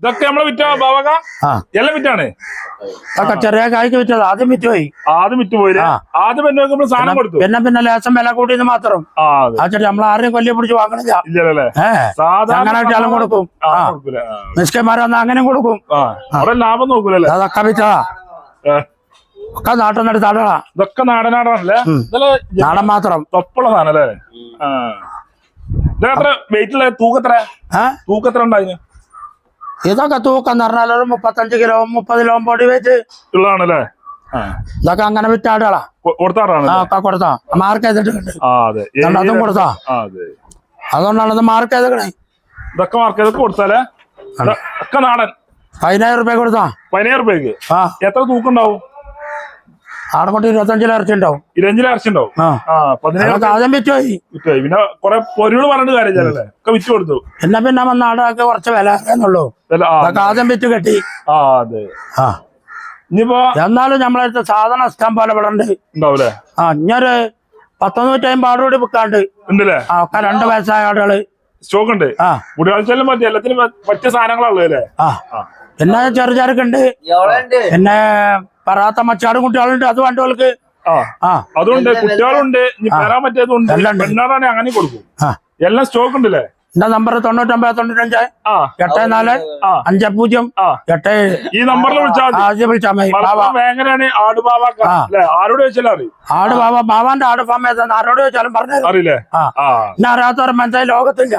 ഇതൊക്കെ നമ്മളെ വിറ്റ ബാവക എല്ലാം വിറ്റാണ്. ചെറിയ കായ്ക്ക് വിറ്റത് ആദ്യം വിറ്റുപോയി. ആദ്യം വിറ്റുപോയില്ലേ? ആദ്യം നമ്മൾ സാധനം കൊടുത്തു. പിന്നെ ലേശം വില കൂട്ടിന്ന് മാത്രം. നമ്മൾ ആരെയും കൊല്ലി പിടിച്ച് വാങ്ങണില്ല. അങ്ങനെ വിറ്റാലും കൊടുക്കും. മിസ്കന്മാരെ വന്ന് അങ്ങനെ കൊടുക്കും. ലാഭം നോക്കൂലേ? അതൊക്കെ വിറ്റതാ. ഒക്കെ നാട്ടിൽ തടകളാ. ഇതൊക്കെ നാടനാടാണല്ലേ? നാടൻ മാത്രം. തൊപ്പുള്ള സാധനം അല്ലേ? ഇതെത്ര വെയിറ്റുള്ള തൂക്കത്ര ഉണ്ടായിരുന്നു? ഇതൊക്കെ തൂക്കം എന്ന് പറഞ്ഞാൽ ഒരു 35 കിലോ 30 കിലോ ബോഡി വെച്ച് ഉള്ളതാണല്ലേ? ഇതൊക്കെ അങ്ങനെ വിറ്റാടുകളാ. കൊടുത്താ മാർക്ക് ചെയ്തിട്ടുണ്ട്. അതും കൊടുത്താ. അതുകൊണ്ടാണ് ഇത് മാർക്ക് ചെയ്തേ. ഇതൊക്കെ മാർക്ക് ചെയ്തൊക്കെ കൊടുത്താലേ? ഒക്കെ നാടൻ. 10,000 രൂപ കൊടുത്താ. 10,000 രൂപയ്ക്ക് എത്ര തൂക്കം ഉണ്ടാവും? ആടെ കൊണ്ട് 25 ഇറച്ചി ഉണ്ടാവും. 25 ഇറച്ചി ഉണ്ടാവും. ആദ്യം വിറ്റുപോയി. പിന്നെ കൊറേ പൊരുള് പറഞ്ഞിട്ട് കാര്യമില്ലല്ലേ? ഒക്കെ വിറ്റ് കൊടുത്തു. പിന്നെ വന്ന ആടൊക്കെ കുറച്ച് വില എന്നുള്ളൂ. ആദ്യം വിറ്റ് കെട്ടി. ഇനിയിപ്പോ എന്നാലും നമ്മളടുത്ത് സാധനം ഇഷ്ടം പോലെ ഇവിടെ ഉണ്ട്. ഉണ്ടാവൂലേ? ഇഞ്ഞൊരു 100-150 ആട് കൂടി വിൽക്കാണ്ട്. ഉണ്ടല്ലേ? ഒക്കെ 2 വയസ്സായ ആടുകള് സ്റ്റോക്ക് ഉണ്ട്. മുടിയാഴ്ചയിലും മതി. എല്ലാത്തിനും പറ്റിയ സാധനങ്ങളല്ലേ? പിന്നെ ചെറുചരക്കുണ്ട്. പിന്നെ പറാത്ത മച്ചാടും കുട്ടികളുണ്ട്. അത് വണ്ടികൾക്ക് അതുകൊണ്ട് കുട്ടികളുണ്ട്. വരാൻ പറ്റിയതുണ്ട്. അങ്ങനെ കൊടുക്കും. എല്ലാം സ്റ്റോക്ക് ഉണ്ടല്ലേ? എന്റെ നമ്പർ 9995 84 50 87. ഈ നമ്പറിൽ വിളിച്ചാൽ മതി. ആരോട് ചോദിച്ചാലും അറിയും. ആട് ബാബാന്റെ ആട് ഫാം ഏതാ ആരോട് ചോദിച്ചാലും പറഞ്ഞു അറിയില്ലേ? പിന്നെ അറിയാത്തവർ മനസ്സിലായി ലോകത്തില്ല.